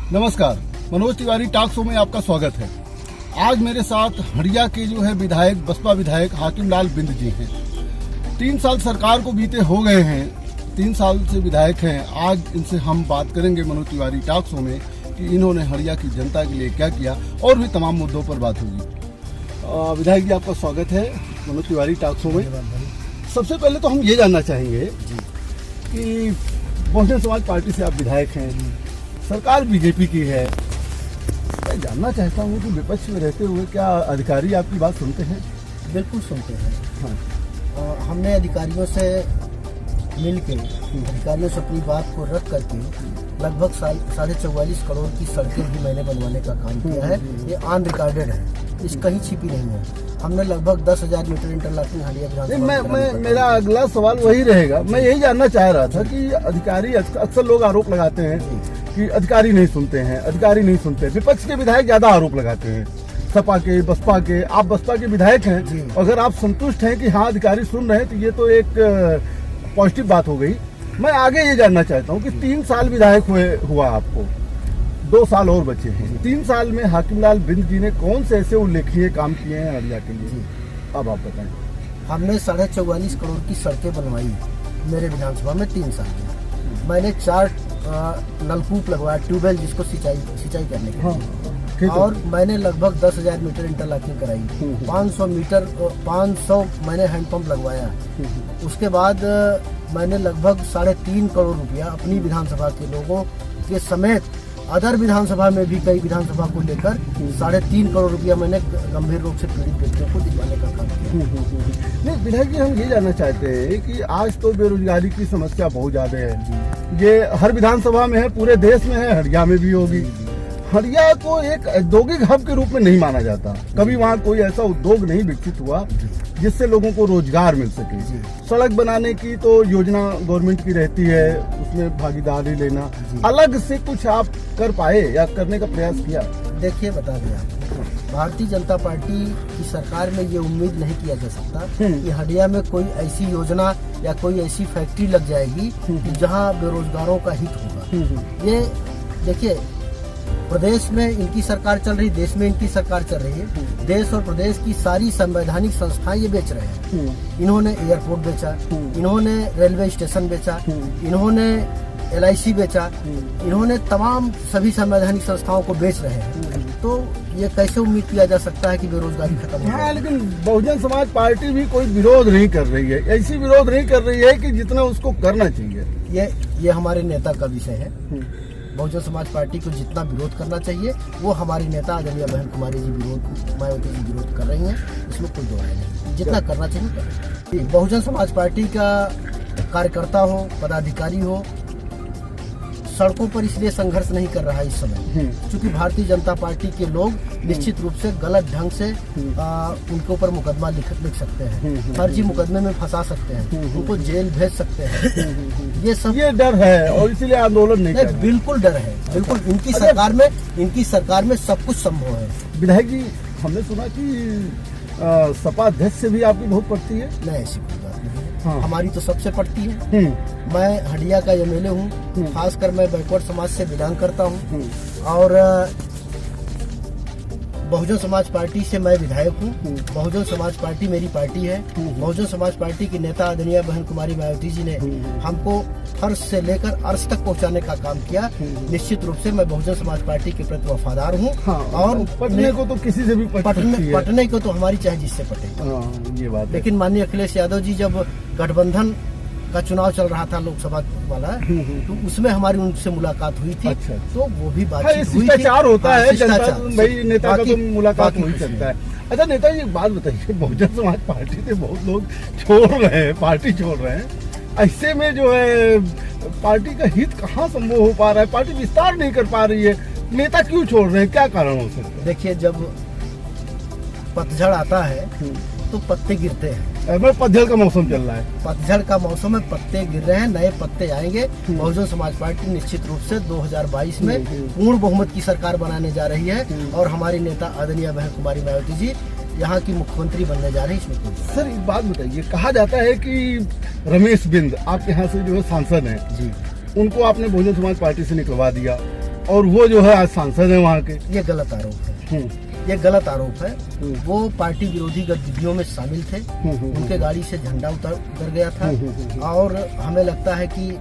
नमस्कार, Manoj Tiwari talk show में आपका स्वागत है। आज मेरे साथ हड़िया के जो है विधायक, बसपा विधायक हाकिम लाल बिंद जी हैं। 3 साल सरकार को बीते हो गए हैं, 3 साल से विधायक हैं। आज इनसे हम बात करेंगे मनोज तिवारी टॉक शो में कि इन्होंने हड़िया की जनता के लिए क्या किया और भी तमाम मुद्दों पर बात होगी। विधायक जी, आपका स्वागत है मनोज तिवारी टॉक शो में। सबसे पहले तो हम ये जानना चाहेंगे कि बहुजन समाज पार्टी से आप विधायक हैं, सरकार बीजेपी की है। मैं जानना चाहता हूँ कि विपक्ष में रहते हुए क्या अधिकारी आपकी बात सुनते हैं? बिल्कुल सुनते हैं। हाँ। हमने अधिकारियों से मिलकर अधिकारियों से अपनी बात को रख करके लगभग 44.5 करोड़ की सड़कें भी मैंने बनवाने का काम किया है। ये ऑन रिकॉर्डेड है, इस कहीं छिपी नहीं है। हमने लगभग 10,000 मीटर इंटरलॉकिंग हड़िया विधानसभा। मेरा अगला सवाल वही रहेगा। मैं यही जानना चाह रहा था कि अधिकारी, अक्सर लोग आरोप लगाते हैं कि अधिकारी नहीं सुनते हैं, अधिकारी नहीं सुनते। विपक्ष के विधायक ज्यादा आरोप लगाते हैं, सपा के, बसपा के। आप बसपा के विधायक हैं, अगर आप संतुष्ट हैं कि हाँ अधिकारी सुन रहे हैं तो ये तो एक पॉजिटिव बात हो गई। मैं आगे ये जानना चाहता हूँ कि 3 साल विधायक हुआ आपको, 2 साल और बचे हैं। 3 साल में हाकिम लाल बिंद जी ने कौन से ऐसे उल्लेखनीय काम किए हैं हड़िया के लिए? अब आप बताएं। हमने 44.5 करोड़ की सड़कें बनवाई मेरे विधानसभा में 3 साल में। मैंने 4 नलकूप लगवाया, ट्यूबवेल जिसको सिंचाई करने के लिए। और मैंने लगभग 10,000 मीटर इंटरलॉकिंग कराई। 500 मैंने हैंडपंप लगवाया। उसके बाद मैंने लगभग 3.5 करोड़ रुपया अपनी विधानसभा के लोगों के समेत अदर विधानसभा में भी कई विधानसभा को लेकर 3.5 करोड़ रुपया मैंने गंभीर रोग से पीड़ित व्यक्तियों को दिलवाने का काम किया। नहीं विधायक जी, हम ये जानना चाहते हैं कि आज तो बेरोजगारी की समस्या बहुत ज्यादा है। ये हर विधानसभा में है, पूरे देश में है, हड़िया में भी होगी। हड़िया को एक औद्योगिक हब के रूप में नहीं माना जाता। कभी वहाँ कोई ऐसा उद्योग नहीं विकसित हुआ जिससे लोगों को रोजगार मिल सके। सड़क बनाने की तो योजना गवर्नमेंट की रहती है, उसमें भागीदारी लेना। अलग से कुछ आप कर पाए या करने का प्रयास किया? देखिए, बता दिया, भारतीय जनता पार्टी की सरकार में ये उम्मीद नहीं किया जा सकता कि हड़िया में कोई ऐसी योजना या कोई ऐसी फैक्ट्री लग जाएगी कि जहाँ बेरोजगारों का हित होगा। ये देखिए, प्रदेश में इनकी सरकार चल रही, देश में इनकी सरकार चल रही है। देश और प्रदेश की सारी संवैधानिक संस्थाएं ये बेच रहे हैं। इन्होंने एयरपोर्ट बेचा, इन्होंने रेलवे स्टेशन बेचा, इन्होंने LIC बेचा, इन्होंने तमाम सभी संवैधानिक संस्थाओं को बेच रहे हैं। तो ये कैसे उम्मीद किया जा सकता है कि बेरोजगारी खत्म हो? हाँ, लेकिन बहुजन समाज पार्टी भी कोई विरोध नहीं कर रही है, ऐसी विरोध नहीं कर रही है कि जितना उसको करना चाहिए। ये हमारे नेता का विषय है। बहुजन समाज पार्टी को जितना विरोध करना चाहिए वो हमारी नेता आदरणीय बहन कुमारी जी मायावती जी विरोध कर रही हैं, इसमें कोई दो राय नहीं। जितना करना चाहिए करें। बहुजन समाज पार्टी का कार्यकर्ता हो, पदाधिकारी हो, सड़कों पर इसलिए संघर्ष नहीं कर रहा है इस समय क्योंकि भारतीय जनता पार्टी के लोग निश्चित रूप से गलत ढंग से उनके ऊपर मुकदमा लिख सकते हैं, फर्जी मुकदमे में फंसा सकते हैं, उनको जेल भेज सकते हैं। ये डर है और इसीलिए आंदोलन नहीं कर रहे। बिल्कुल डर है, बिल्कुल। इनकी सरकार में सब कुछ संभव है। विधायक जी, हमने सुना कि सपा अध्यक्ष से भी आपकी बहुत पड़ती है? नहीं, ऐसी कोई बात नहीं है। हाँ। हमारी तो सबसे पड़ती है। मैं हड़िया का MLA हूँ, खासकर मैं बैकवर्ड समाज से बिलोंग करता हूँ और बहुजन समाज पार्टी से मैं विधायक हूँ। बहुजन समाज पार्टी मेरी पार्टी है। बहुजन समाज पार्टी की नेता आदरणीय बहन कुमारी मायावती जी ने हमको फर्श से लेकर अर्श तक पहुँचाने का काम किया। निश्चित रूप से मैं बहुजन समाज पार्टी के प्रति वफादार हूँ। हाँ, और पटने को तो किसी से भी पटने को तो हमारी चाहे जिससे पटे। ये बात। लेकिन माननीय अखिलेश यादव जी जब गठबंधन का चुनाव चल रहा था लोकसभा वाला, तो उसमें हमारी उनसे मुलाकात हुई थी। अच्छा। तो वो भी बातचीत हुई थी। शिष्टाचार होता है, भाई नेता का तो मुलाकात हो ही सकता है। अच्छा नेता जी, एक बात बताइए, बहुजन समाज पार्टी से बहुत लोग छोड़ रहे हैं, पार्टी छोड़ रहे हैं। ऐसे में जो है पार्टी का हित कहाँ संभव हो पा रहा है? पार्टी विस्तार नहीं कर पा रही है, नेता क्यों छोड़ रहे हैं? क्या कारण हो सकता है? देखिए, जब पतझड़ आता है तो पत्ते गिरते हैं। पतझड़ का मौसम चल रहा है, पतझड़ का मौसम में पत्ते गिर रहे हैं, नए पत्ते आएंगे। बहुजन समाज पार्टी निश्चित रूप से 2022 में पूर्ण बहुमत की सरकार बनाने जा रही है और हमारी नेता आदरणीय बहन कुमारी मायावती जी यहाँ की मुख्यमंत्री बनने जा रही है। इसमें सर एक बात बताइए, कहा जाता है कि रमेश बिंद आपके यहाँ से जो है सांसद हैं जी, उनको आपने बहुजन समाज पार्टी से निकलवा दिया। और वो जो है आज सांसद है वहाँ के। ये गलत आरोप है, ये गलत आरोप है। वो पार्टी विरोधी गतिविधियों में शामिल थे, उनके गाड़ी से झंडा उतर गया था और हमें लगता है कि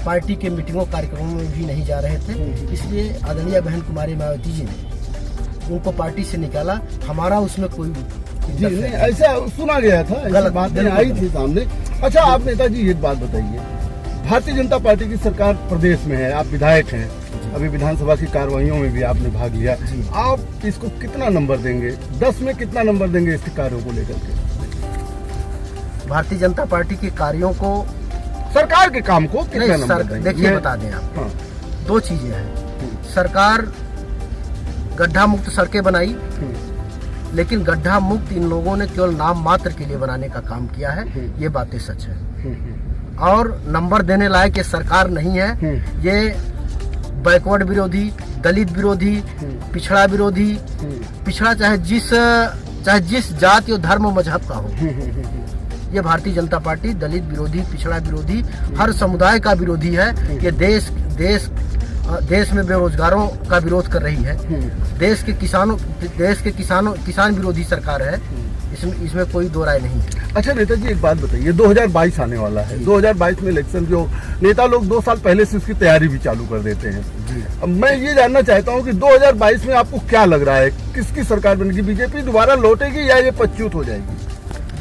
पार्टी के मीटिंगों कार्यक्रमों में भी नहीं जा रहे थे, इसलिए आदरणीय बहन कुमारी मायावती जी ने उनको पार्टी से निकाला। हमारा उसमें कोई जी नहीं, ऐसा सुना गया था, ऐसी बातें आई थी सामने। अच्छा आप नेताजी एक बात बताइए, भारतीय जनता पार्टी की सरकार प्रदेश में है, आप विधायक हैं, अभी विधानसभा की कार्रवाइयों में भी आपने भाग लिया, आप इसको कितना नंबर देंगे, 10 में कितना नंबर देंगे इसके कार्यों को लेकर के? भारतीय जनता पार्टी के कार्यों को, सरकार के काम को कितना नंबर देंगे? देखिए बता दें आप, दो चीजें हैं। सरकार गड्ढा मुक्त सड़कें बनाई, लेकिन गड्ढा मुक्त इन लोगों ने केवल नाम मात्र के लिए बनाने का काम किया है, ये बातें सच है। और नंबर देने लायक ये सरकार नहीं है, ये बैकवर्ड विरोधी, दलित विरोधी, पिछड़ा विरोधी, पिछड़ा चाहे जिस जाति और धर्म और मजहब का हो, ये भारतीय जनता पार्टी दलित विरोधी, पिछड़ा विरोधी, हर समुदाय का विरोधी है। ये देश में बेरोजगारों का विरोध कर रही है, देश के किसान विरोधी सरकार है, इसमें कोई दो राय नहीं है। अच्छा नेताजी एक बात बताइए, 2022 आने वाला है, 2022 में इलेक्शन, जो नेता लोग 2 साल पहले से उसकी तैयारी भी चालू कर देते हैं। अब मैं ये जानना चाहता हूँ कि 2022 में आपको क्या लग रहा है, किसकी सरकार बनेगी? बीजेपी दोबारा लौटेगी या ये पच्यूत हो जाएगी?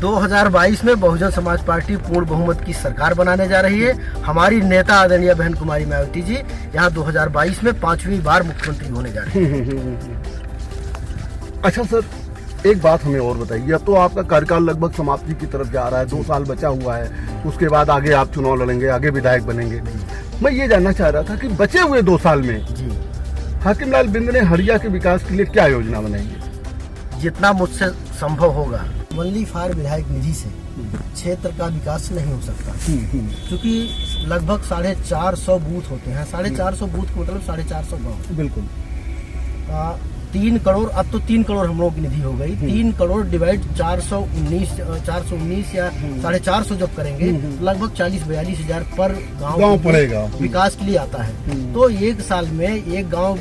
2022 में बहुजन समाज पार्टी पूर्ण बहुमत की सरकार बनाने जा रही है। हमारी नेता आदरणीय बहन कुमारी मायावती जी यहाँ 2022 में 5वीं बार मुख्यमंत्री होने जा रही है। अच्छा सर, एक बात हमें और बताइए, अब तो आपका कार्यकाल लगभग समाप्ति की तरफ जा रहा है, 2 साल बचा हुआ है, उसके बाद आगे आप चुनाव लड़ेंगे, आगे विधायक बनेंगे। मैं ये जानना चाह रहा था कि बचे हुए 2 साल में हाकिम लाल बिंद ने हरिया के विकास के लिए क्या योजना बनाई है? जितना मुझसे संभव होगा। ओनली फॉर विधायक निधि से क्षेत्र का विकास नहीं हो सकता, क्योंकि लगभग 450 बूथ होते हैं। 450 बूथ का मतलब 450 गाँव। बिल्कुल 3 करोड़, अब तो 3 करोड़ हम लोगों की निधि हो गई। 3 करोड़ डिवाइड 419 या 450 जब करेंगे लगभग 40-42 हजार पर गांव पड़ेगा, विकास के लिए आता है। तो एक साल में एक गांव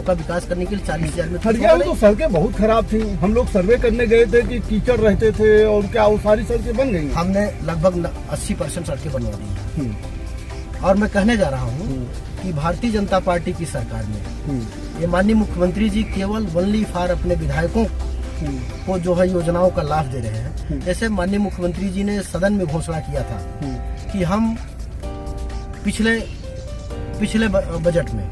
का विकास करने के लिए 40 हजार में। हरियाणा में तो सड़कें बहुत खराब थी, हम लोग सर्वे करने गए थे कि कीचड़ रहते थे, और क्या वो सारी सड़कें बन गई? हमने लगभग 80% सड़कें बनवा दी। और मैं कहने जा रहा हूँ कि भारतीय जनता पार्टी की सरकार में ये माननीय मुख्यमंत्री जी केवल ओनली फॉर अपने विधायकों को जो है योजनाओं का लाभ दे रहे हैं। जैसे माननीय मुख्यमंत्री जी ने सदन में घोषणा किया था कि हम पिछले बजट में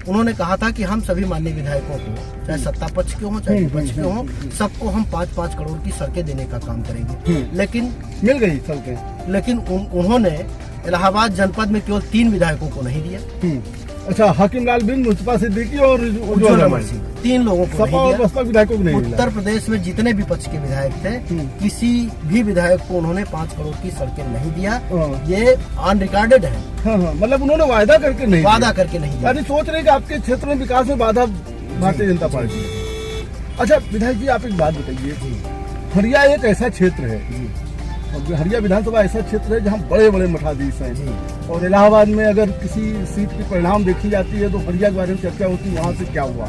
उन्होंने कहा था कि हम सभी माननीय विधायकों को, चाहे सत्ता पक्ष के हों चाहे विपक्ष के हों, सबको हम 5-5 करोड़ की सड़कें देने का काम करेंगे। लेकिन मिल गई सड़कें, लेकिन उन्होंने इलाहाबाद जनपद में केवल 3 विधायकों को नहीं दिया। अच्छा, हाकिम लाल बिंद, मुस्तफा सिद्दीकी और उज्ज्वल अमर सिंह, 3 लोगों को नहीं दिया। बसपा विधायकों को नहीं मिला। उत्तर प्रदेश में जितने भी पक्ष के विधायक थे, किसी भी विधायक को उन्होंने 5 करोड़ की सड़कें नहीं दिया। ये अनरिकॉर्डेड है। हाँ, मतलब उन्होंने वादा करके नहीं दिया। यानी सोच रहे कि आपके क्षेत्र में विकास में बाधा भारतीय जनता पार्टी। अच्छा विधायक जी, आप एक बात बताइए, हरिया एक ऐसा क्षेत्र है, हरिया विधानसभा ऐसा क्षेत्र है जहाँ बड़े बड़े मठाधीश हैं, और इलाहाबाद में अगर किसी सीट की परिणाम देखी जाती है तो हरिया के बारे में चर्चा होती है, वहाँ से क्या हुआ।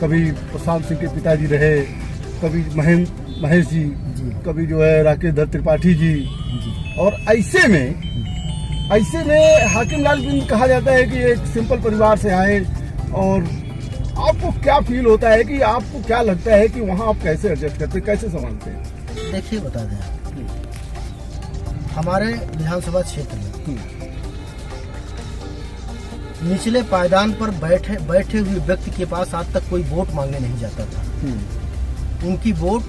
कभी प्रशांत सिंह के पिताजी रहे, कभी महेश जी, कभी जो है राकेश दत्त त्रिपाठी जी, और ऐसे में हाकिम लाल बिंद कहा जाता है कि एक सिंपल परिवार से आए। और आपको क्या फील होता है, कि आपको क्या लगता है कि वहाँ आप कैसे एडजस्ट करते, कैसे संभालते हैं? देखिए बता दें, हमारे विधानसभा क्षेत्र में निचले पायदान पर बैठे हुए व्यक्ति के पास आज तक कोई वोट मांगने नहीं जाता था। उनकी वोट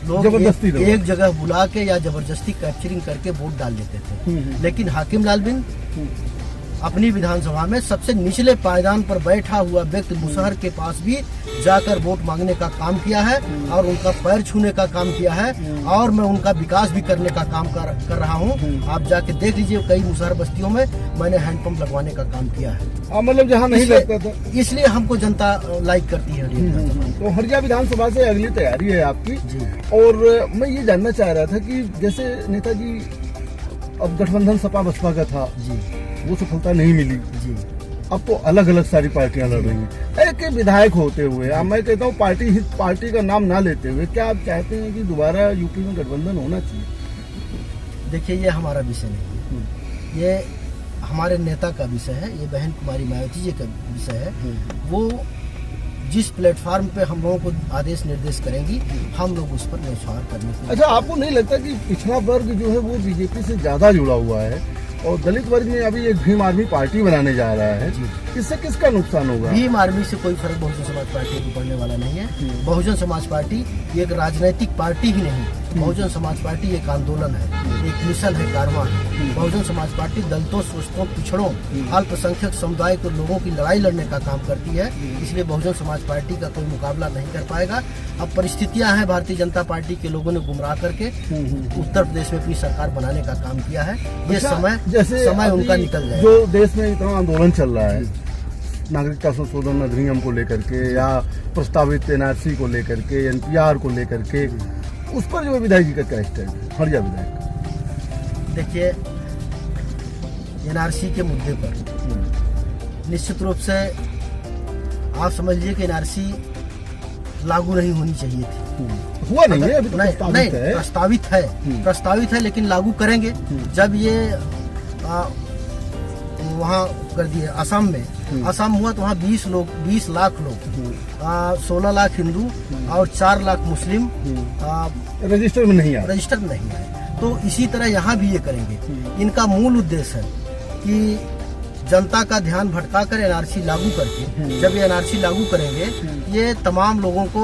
लोग एक जगह बुला के या जबरदस्ती कैप्चरिंग करके वोट डाल देते थे। लेकिन हाकिम लाल बिंद अपनी विधानसभा में सबसे निचले पायदान पर बैठा हुआ व्यक्ति मुसहर के पास भी जाकर वोट मांगने का काम किया है, और उनका पैर छूने का काम किया है, और मैं उनका विकास भी करने का काम कर रहा हूं। आप जाके देख लीजिए, कई मुसहर बस्तियों में मैंने हैंडपंप लगवाने का काम किया है। मतलब जहाँ नहीं लगता था, इसलिए हमको जनता लाइक करती है। तो हरिया विधानसभा से अगली तैयारी है आपकी। और मैं ये जानना चाह रहा था कि जैसे नेताजी, अब गठबंधन सपा बसपा का था जी, वो सफलता नहीं मिली जी, अब तो अलग अलग सारी पार्टियां लड़ रही हैं। एक विधायक होते हुए अब मैं कहता हूँ पार्टी का नाम ना लेते हुए क्या आप चाहते हैं कि दोबारा यूपी में गठबंधन होना चाहिए? देखिए, ये हमारा विषय नहीं है, ये हमारे नेता का विषय है, ये बहन कुमारी मायावती जी का विषय है। वो जिस प्लेटफॉर्म पे हम लोगों को आदेश निर्देश करेंगी, हम लोग उस पर न्यौछावर करने के। अच्छा, आपको नहीं लगता कि पिछड़ा वर्ग जो है वो बीजेपी से ज्यादा जुड़ा हुआ है और दलित वर्ग में अभी एक भीम आर्मी पार्टी बनाने जा रहा है, इससे किसका नुकसान होगा? भीम आर्मी से कोई फर्क बहुजन समाज पार्टी को पड़ने वाला नहीं है। बहुजन समाज पार्टी एक राजनीतिक पार्टी ही नहीं, बहुजन समाज पार्टी एक आंदोलन है, एक मिशन है, कारवां है। बहुजन समाज पार्टी दलितों, शोषितों, पिछड़ों, अल्पसंख्यक समुदाय के लोगों की लड़ाई लड़ने का काम करती है, इसलिए बहुजन समाज पार्टी का कोई मुकाबला नहीं कर पाएगा। अब परिस्थितियां हैं, भारतीय जनता पार्टी के लोगों ने गुमराह करके उत्तर प्रदेश में अपनी सरकार बनाने का काम किया है। ये समय उनका निकल जाएगा। जो देश में इतना आंदोलन चल रहा है नागरिकता संशोधन अधिनियम को लेकर के या प्रस्तावित एनआरसी को लेकर के, एनपीआर को लेकर के, उस पर जो विधायक जी का क्या स्टैंड है? हरिया विधायक देखिए, एनआरसी के मुद्दे पर निश्चित रूप से आप समझ लीजिए कि एनआरसी लागू नहीं होनी चाहिए थी। हुआ नहीं है, अभी तो प्रस्तावित है, लेकिन लागू करेंगे जब ये वहाँ कर दिए। असम में असम हुआ तो वहाँ 20 लाख लोग 16 लाख हिंदू और 4 लाख मुस्लिम रजिस्टर में नहीं आए। तो इसी तरह यहाँ भी ये करेंगे। इनका मूल उद्देश्य है कि जनता का ध्यान भटका कर एनआरसी लागू करके, जब ये एनआरसी लागू करेंगे, ये तमाम लोगों को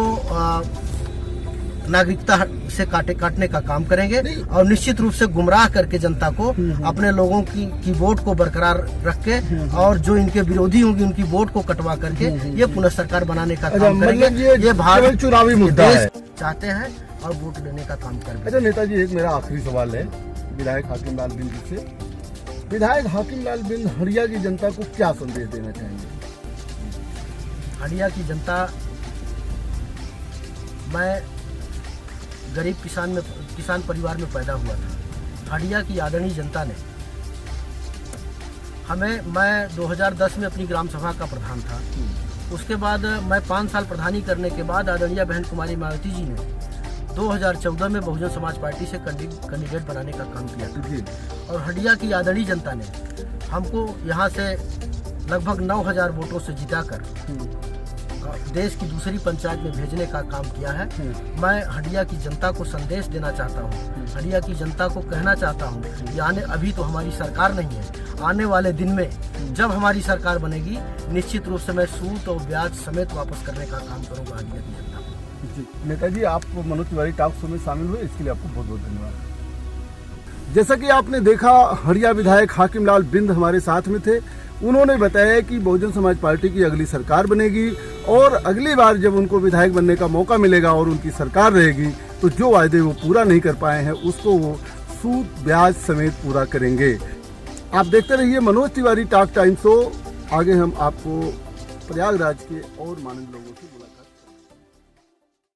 नागरिकता से काटने का काम करेंगे और निश्चित रूप से गुमराह करके जनता को अपने लोगों की वोट को बरकरार रख के और जो इनके विरोधी होंगे उनकी वोट को कटवा करके ये पुनः सरकार बनाने का काम करेंगे। ये भारत चुनावी मुद्दा है, चाहते हैं और वोट लेने का काम करेंगे। अच्छा नेताजी, एक मेरा आखिरी सवाल है विधायक हाकिम लाल बिंद जी से। विधायक हाकिम लाल बिंद हरिया की जनता को क्या संदेश देना चाहेंगे? हरिया की जनता, मैं गरीब किसान परिवार में पैदा हुआ था। हरिया की आदरणीय जनता ने मैं 2010 में अपनी ग्राम सभा का प्रधान था। उसके बाद मैं 5 साल प्रधानी करने के बाद आदरणीय बहन कुमारी मायावती जी ने 2014 में बहुजन समाज पार्टी से कैंडिडेट बनाने का काम किया था और हरिया की आदरणीय जनता ने हमको यहाँ से लगभग 9000 वोटों से जिताकर देश की दूसरी पंचायत में भेजने का काम किया है। मैं हरिया की जनता को संदेश देना चाहता हूँ, हरिया की जनता को कहना चाहता हूँ कि अभी तो हमारी सरकार नहीं है, आने वाले दिन में जब हमारी सरकार बनेगी निश्चित रूप से मैं सूद और ब्याज समेत वापस करने का काम करूँगा हरिया की जनता को। नेताजी, आप मनोज तिवारी टॉक शो में शामिल हुए, इसके लिए आपको बहुत बहुत धन्यवाद। जैसा कि आपने देखा, हरिया विधायक हाकिम लाल बिंद हमारे साथ में थे। उन्होंने बताया कि बहुजन समाज पार्टी की अगली सरकार बनेगी और अगली बार जब उनको विधायक बनने का मौका मिलेगा और उनकी सरकार रहेगी तो जो वायदे वो पूरा नहीं कर पाए हैं उसको वो सूद ब्याज समेत पूरा करेंगे। आप देखते रहिए Manoj Tiwari talk time show. आगे हम आपको प्रयागराज के और माननीय लोगों से मुलाकात